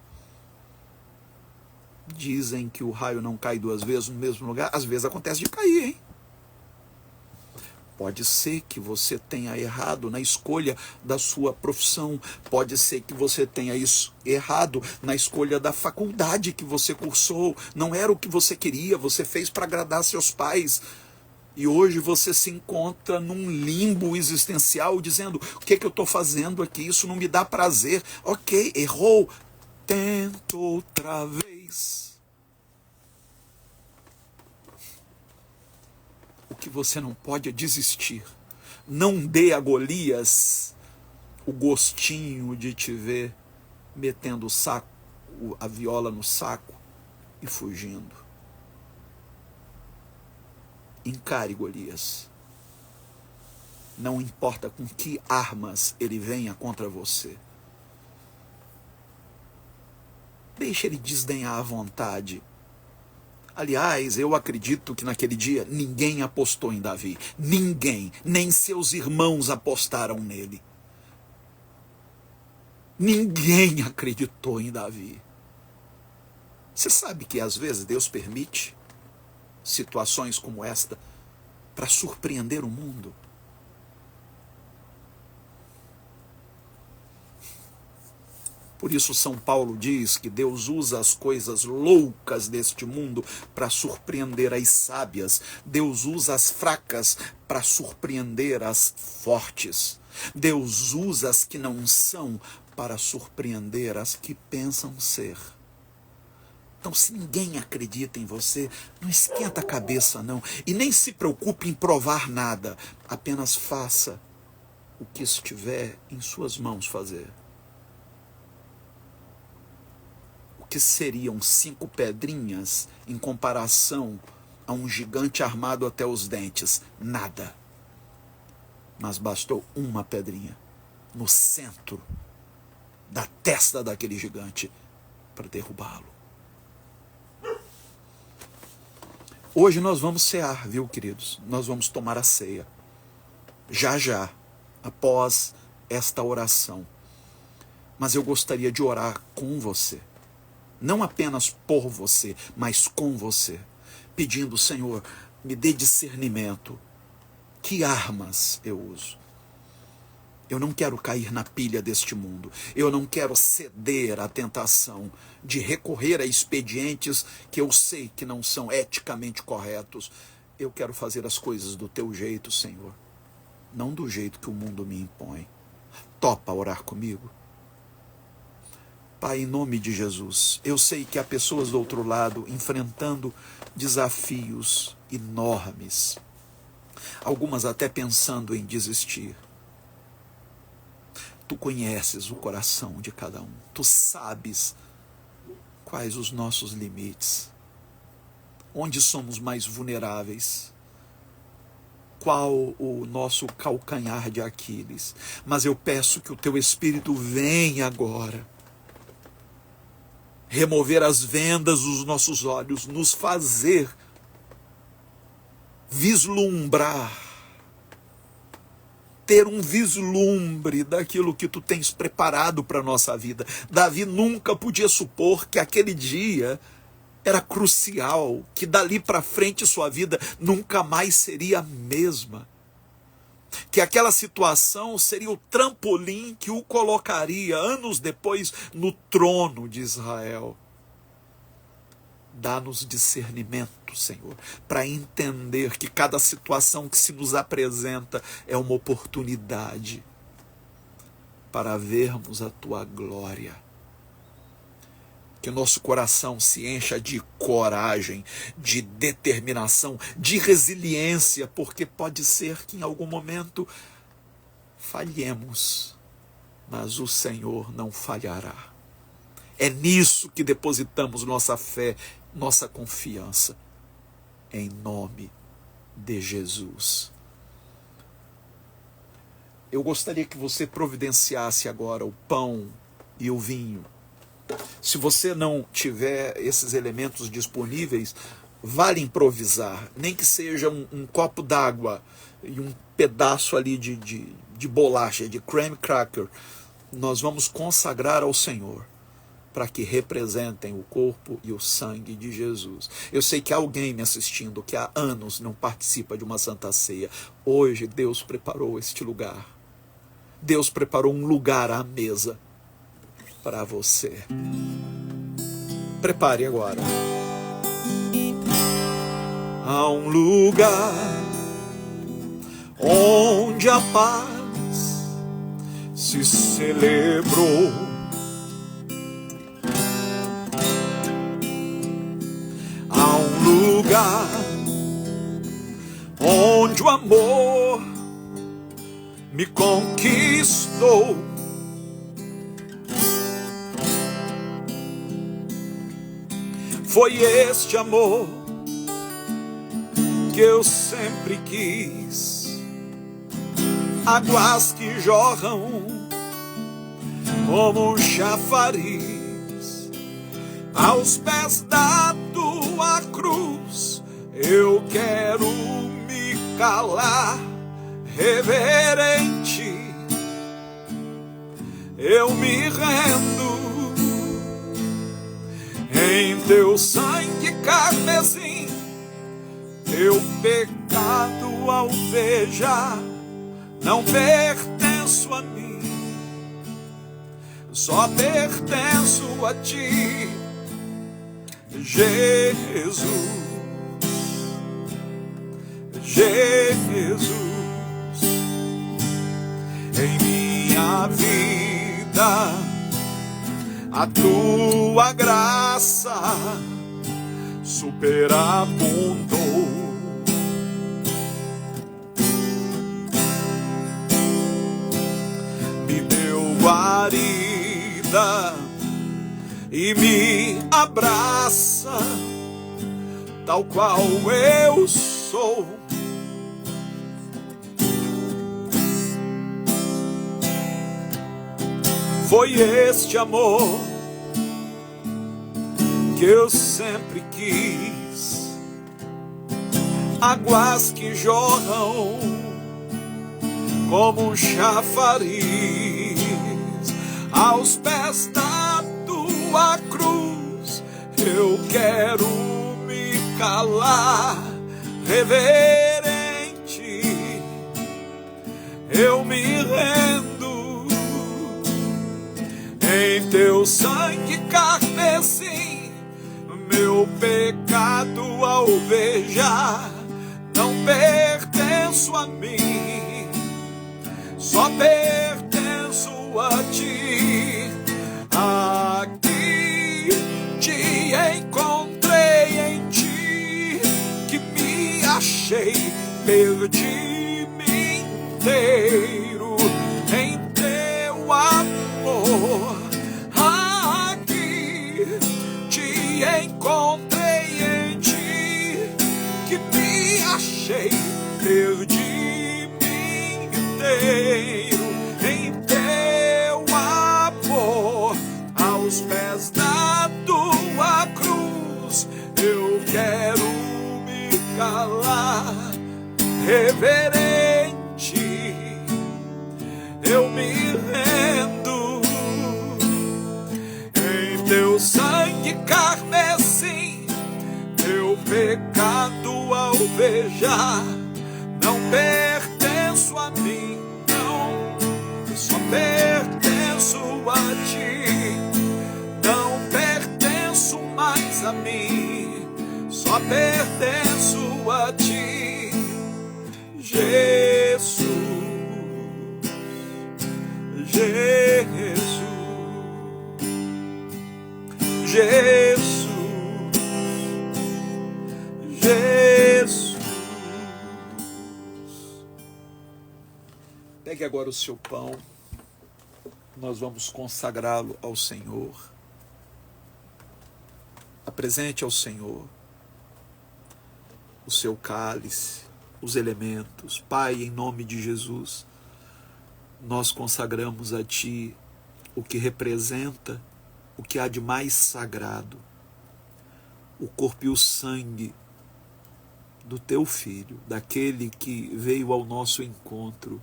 Dizem que o raio não cai duas vezes no mesmo lugar. Às vezes acontece de cair, hein? Pode ser que você tenha errado na escolha da sua profissão. Pode ser que você tenha errado na escolha da faculdade que você cursou. Não era o que você queria, você fez para agradar seus pais. E hoje você se encontra num limbo existencial, dizendo, o que é que eu estou fazendo aqui? Isso não me dá prazer. Ok, errou. Tenta outra vez. O que você não pode é desistir. Não dê a Golias o gostinho de te ver metendo o saco, a viola no saco e fugindo. Encare Golias. Não importa com que armas ele venha contra você. Deixe ele desdenhar à vontade. Aliás, eu acredito que naquele dia ninguém apostou em Davi. Ninguém, nem seus irmãos apostaram nele. Ninguém acreditou em Davi. Você sabe que às vezes Deus permite situações como esta para surpreender o mundo? Por isso São Paulo diz que Deus usa as coisas loucas deste mundo para surpreender as sábias. Deus usa as fracas para surpreender as fortes. Deus usa as que não são para surpreender as que pensam ser. Então, se ninguém acredita em você, não esquenta a cabeça não. E nem se preocupe em provar nada. Apenas faça o que estiver em suas mãos fazer. Que seriam 5 pedrinhas em comparação a um gigante armado até os dentes? Nada. Mas bastou uma pedrinha no centro da testa daquele gigante para derrubá-lo. Hoje nós vamos cear, viu, queridos? Nós vamos tomar a ceia. Já, após esta oração. Mas eu gostaria de orar com você. Não apenas por você, mas com você. Pedindo, Senhor, me dê discernimento. Que armas eu uso? Eu não quero cair na pilha deste mundo. Eu não quero ceder à tentação de recorrer a expedientes que eu sei que não são eticamente corretos. Eu quero fazer as coisas do teu jeito, Senhor. Não do jeito que o mundo me impõe. Topa orar comigo? Pai, em nome de Jesus, eu sei que há pessoas do outro lado enfrentando desafios enormes, algumas até pensando em desistir. Tu conheces o coração de cada um. Tu sabes quais os nossos limites, onde somos mais vulneráveis, qual o nosso calcanhar de Aquiles. Mas eu peço que o Teu Espírito venha agora, remover as vendas dos nossos olhos, nos fazer vislumbrar, ter um vislumbre daquilo que Tu tens preparado para a nossa vida. Davi nunca podia supor que aquele dia era crucial, que dali para frente sua vida nunca mais seria a mesma. Que aquela situação seria o trampolim que o colocaria anos depois no trono de Israel. Dá-nos discernimento, Senhor, para entender que cada situação que se nos apresenta é uma oportunidade para vermos a Tua glória. Que o nosso coração se encha de coragem, de determinação, de resiliência, porque pode ser que em algum momento falhemos, mas o Senhor não falhará. É nisso que depositamos nossa fé, nossa confiança, em nome de Jesus. Eu gostaria que você providenciasse agora o pão e o vinho. Se você não tiver esses elementos disponíveis, vale improvisar, nem que seja um copo d'água e um pedaço ali de bolacha, de creme cracker. Nós vamos consagrar ao Senhor, para que representem o corpo e o sangue de Jesus. Eu sei que há alguém me assistindo que há anos não participa de uma Santa Ceia. Hoje Deus preparou este lugar. Deus preparou um lugar à mesa para você. Prepare agora. Há um lugar onde a paz se celebrou. Lugar onde o amor me conquistou. Foi este amor que eu sempre quis, águas que jorram como um chafariz aos pés da Tua cruz. Eu quero me calar, reverente, eu me rendo em Teu sangue carmesim. Teu pecado alveja, não pertenço a mim, só pertenço a Ti, Jesus, Jesus. Em minha vida a Tua graça superabundou. Me deu guarida e me abraça, tal qual eu sou. Foi este amor que eu sempre quis, águas que jorram como um chafariz aos pés da Tua cruz. Eu quero me calar, reverente, eu me rendo em Teu sangue carmesim. Meu pecado alveja, não pertenço a mim, só pertenço a Ti. Aqui te encontrei, em Ti que me achei, perdi-me inteiro em Teu reverente, eu me rendo em teu sangue carmesim. Meu pecado alvejar, não pertenço a mim, não, eu só pertenço a ti, não pertenço mais a mim, só pertenço a ti, Jesus, Jesus, Jesus, Jesus. Pegue agora o seu pão, nós vamos consagrá-lo ao Senhor. Apresente ao Senhor o seu cálice, os elementos. Pai, em nome de Jesus, nós consagramos a Ti o que representa o que há de mais sagrado, o corpo e o sangue do Teu Filho, daquele que veio ao nosso encontro,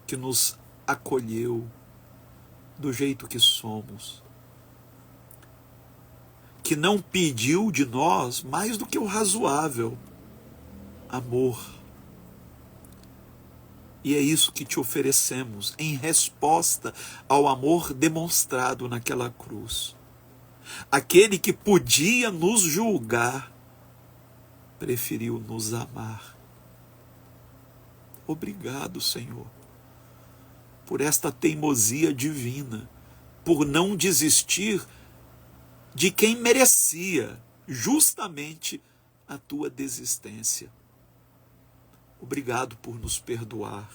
que nos acolheu do jeito que somos, que não pediu de nós mais do que o razoável, amor. E é isso que te oferecemos em resposta ao amor demonstrado naquela cruz. Aquele que podia nos julgar, preferiu nos amar. Obrigado, Senhor, por esta teimosia divina, por não desistir de quem merecia justamente a tua desistência. Obrigado por nos perdoar,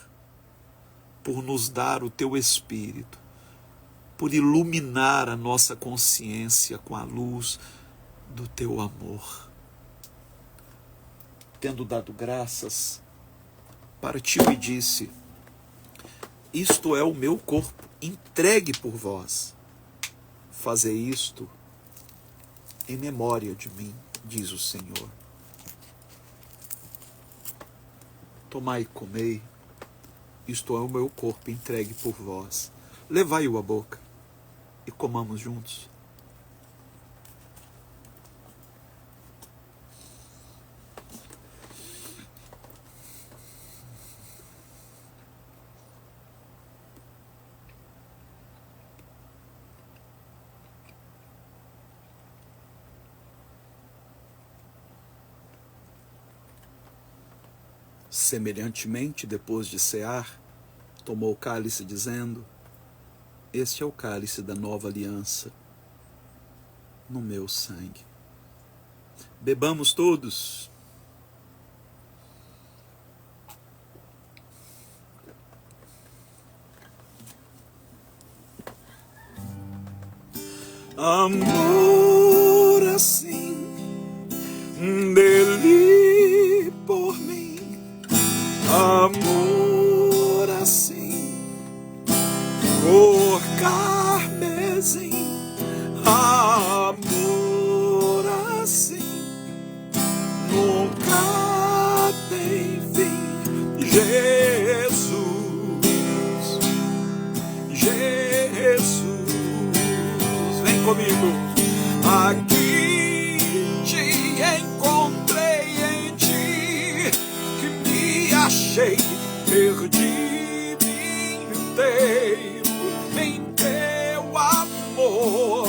por nos dar o teu Espírito, por iluminar a nossa consciência com a luz do teu amor. Tendo dado graças, partiu e disse: isto é o meu corpo, entregue por vós. Fazei isto em memória de mim, diz o Senhor. Tomai e comei, isto é o meu corpo entregue por vós. Levai-o à boca e comamos juntos. Semelhantemente, depois de cear, tomou o cálice, dizendo: este é o cálice da nova aliança, no meu sangue. Bebamos todos. Amor assim, dele por mim. Amor assim, cor carmesim. Amor assim, nunca tem fim. Jesus, Jesus, vem comigo. Aqui te encontrei, em ti que me achei, perdi-me inteiro em teu amor.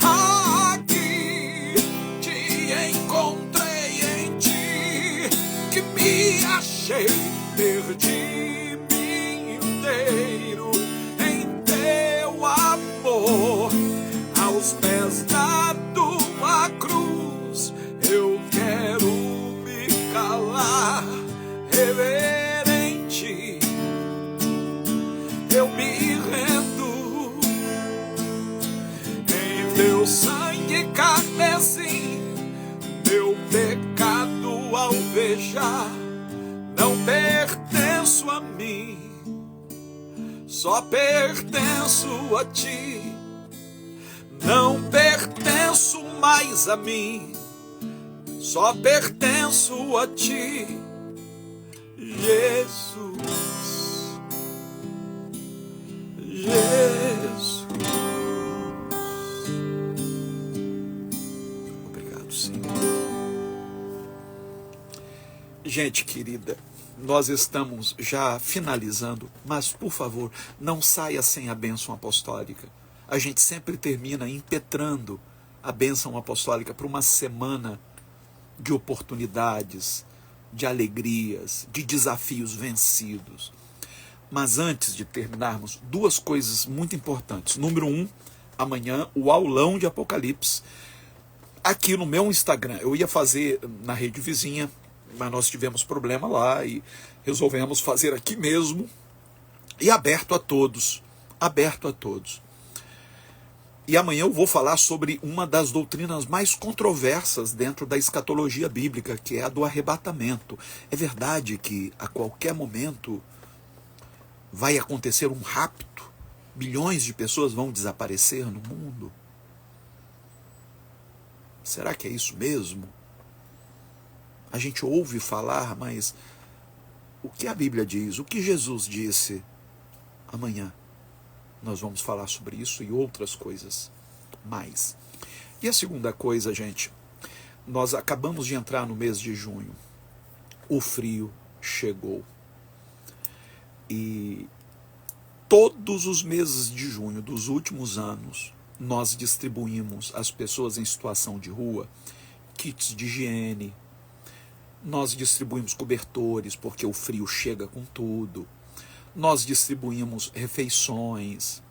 Aqui te encontrei, em ti que me achei, perdi-me inteiro em teu amor. Aos pés da tua cruz eu quero me calar, reverente, eu me rendo em teu sangue carmesim. Meu pecado alvejar, não pertenço a mim, só pertenço a ti. Não pertenço mais a mim, só pertenço a ti, Jesus, Jesus. Obrigado, Senhor. Gente querida, nós estamos já finalizando, mas por favor, não saia sem a bênção apostólica. A gente sempre termina impetrando a bênção apostólica para uma semana de oportunidades, de alegrias, de desafios vencidos. Mas antes de terminarmos, duas coisas muito importantes. Número 1, amanhã o aulão de Apocalipse. Aqui no meu Instagram, eu ia fazer na rede vizinha, mas nós tivemos problema lá e resolvemos fazer aqui mesmo, e aberto a todos, aberto a todos. E amanhã eu vou falar sobre uma das doutrinas mais controversas dentro da escatologia bíblica, que é a do arrebatamento. É verdade que a qualquer momento vai acontecer um rapto? Milhões de pessoas vão desaparecer no mundo? Será que é isso mesmo? A gente ouve falar, mas o que a Bíblia diz? O que Jesus disse? Amanhã nós vamos falar sobre isso e outras coisas mais. E a segunda coisa, gente, nós acabamos de entrar no mês de junho. O frio chegou. E todos os meses de junho dos últimos anos, nós distribuímos às pessoas em situação de rua kits de higiene, nós distribuímos cobertores, porque o frio chega com tudo, nós distribuímos refeições,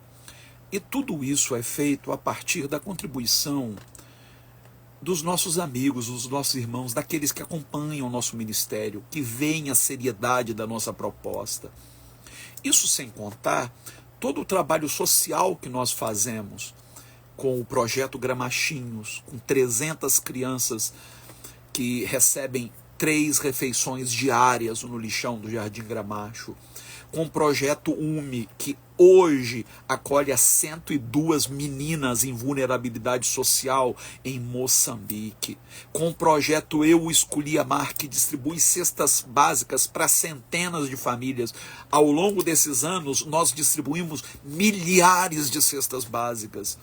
e tudo isso é feito a partir da contribuição dos nossos amigos, dos nossos irmãos, daqueles que acompanham o nosso ministério, que veem a seriedade da nossa proposta. Isso sem contar todo o trabalho social que nós fazemos com o projeto Gramachinhos, com 300 crianças que recebem 3 refeições diárias no lixão do Jardim Gramacho, com o projeto UME, que hoje acolhe as 102 meninas em vulnerabilidade social em Moçambique, com o projeto Eu Escolhi Amar, que distribui cestas básicas para centenas de famílias. Ao longo desses anos, nós distribuímos milhares de cestas básicas.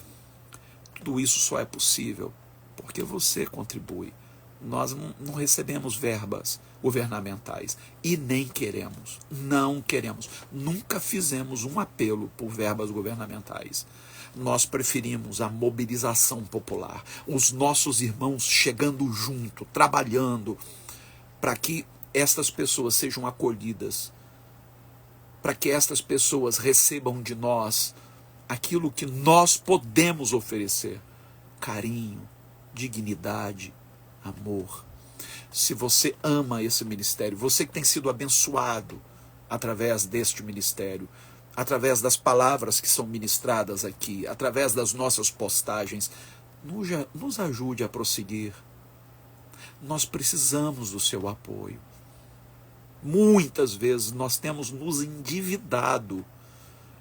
Tudo isso só é possível porque você contribui. Nós não recebemos verbas governamentais e nem queremos, não queremos, nunca fizemos um apelo por verbas governamentais. Nós preferimos a mobilização popular, os nossos irmãos chegando junto, trabalhando, para que estas pessoas sejam acolhidas, para que estas pessoas recebam de nós aquilo que nós podemos oferecer: carinho, dignidade, amor. Se você ama esse ministério, você que tem sido abençoado através deste ministério, através das palavras que são ministradas aqui, através das nossas postagens, nos ajude a prosseguir. Nós precisamos do seu apoio. Muitas vezes nós temos nos endividado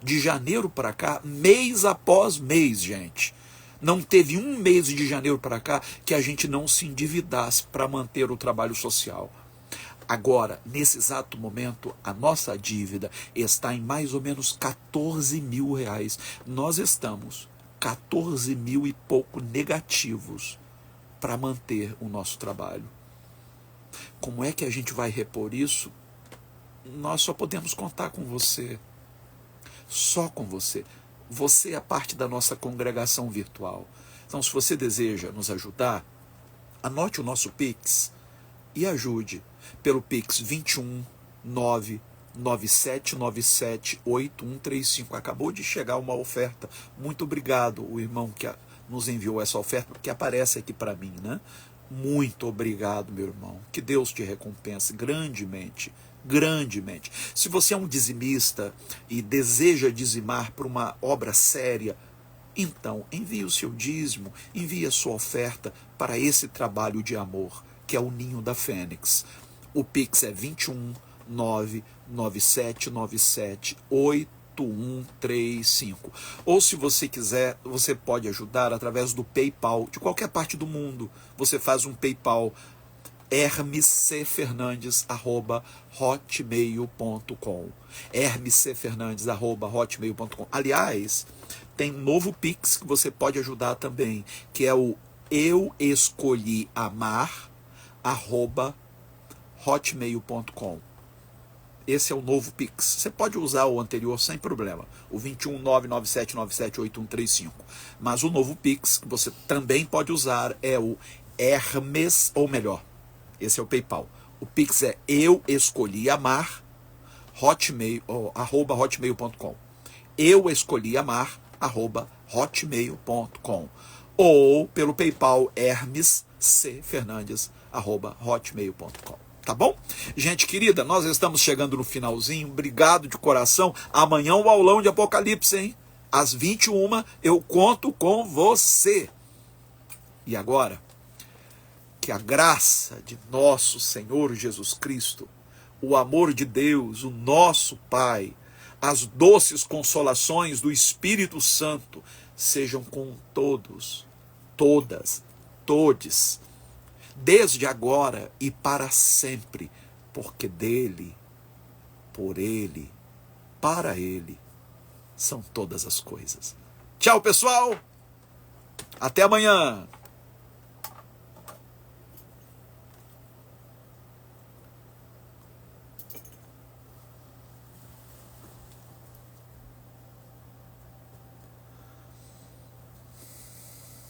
de janeiro para cá, mês após mês, gente. Não teve um mês de janeiro para cá que a gente não se endividasse para manter o trabalho social. Agora, nesse exato momento, a nossa dívida está em mais ou menos 14 mil reais. Nós estamos 14 mil e pouco negativos para manter o nosso trabalho. Como é que a gente vai repor isso? Nós só podemos contar com você. Só com você. Você é parte da nossa congregação virtual. Então, se você deseja nos ajudar, anote o nosso Pix e ajude pelo Pix 21 99797 8135. Acabou de chegar uma oferta. Muito obrigado, o irmão que nos enviou essa oferta, porque aparece aqui para mim, né? Muito obrigado, meu irmão. Que Deus te recompense grandemente. Grandemente. Se você é um dizimista e deseja dizimar para uma obra séria, então envie o seu dízimo, envie a sua oferta para esse trabalho de amor, que é o Ninho da Fênix. O Pix é 21 99797 8135. Ou se você quiser, você pode ajudar através do PayPal, de qualquer parte do mundo. Você faz um PayPal hermescfernandes@hotmail.com. hermescfernandes@hotmail.com. Aliás, tem um novo Pix que você pode ajudar também, que é o euescolhiamar@hotmail.com. Esse é o novo Pix. Você pode usar o anterior sem problema, o 21997978135. Mas o novo Pix que você também pode usar é o Hermes, ou melhor, esse é o PayPal. O Pix é euescolhiamar@hotmail.com. euescolhiamar@hotmail.com. Ou pelo PayPal hermescfernandes@hotmail.com. Tá bom? Gente querida, nós estamos chegando no finalzinho. Obrigado de coração. Amanhã o aulão de Apocalipse, hein? Às 21h eu conto com você. E agora, que a graça de nosso Senhor Jesus Cristo, o amor de Deus, o nosso Pai, as doces consolações do Espírito Santo sejam com todos, todas, todes, desde agora e para sempre, porque dele, por ele, para ele, são todas as coisas. Tchau, pessoal! Até amanhã!